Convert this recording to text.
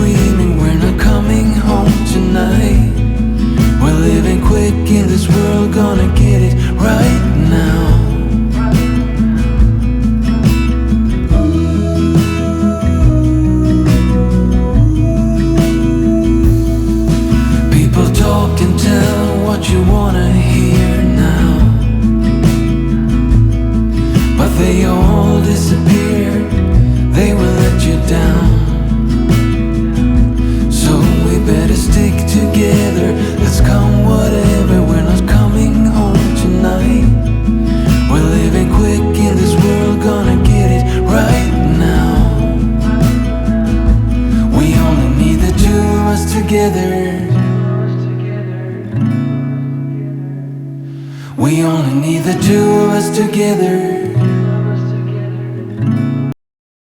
screaming, we're not coming home tonight. We're living quick in this world, gonna get it right now. People talk and tell what you wanna hear now, but they all disappeared, they will let you down. So we better stick together, let's come whatever, we're not coming home tonight. We're living quick in this world, gonna get it right now. We only need the two of us together. We only need the two of us together.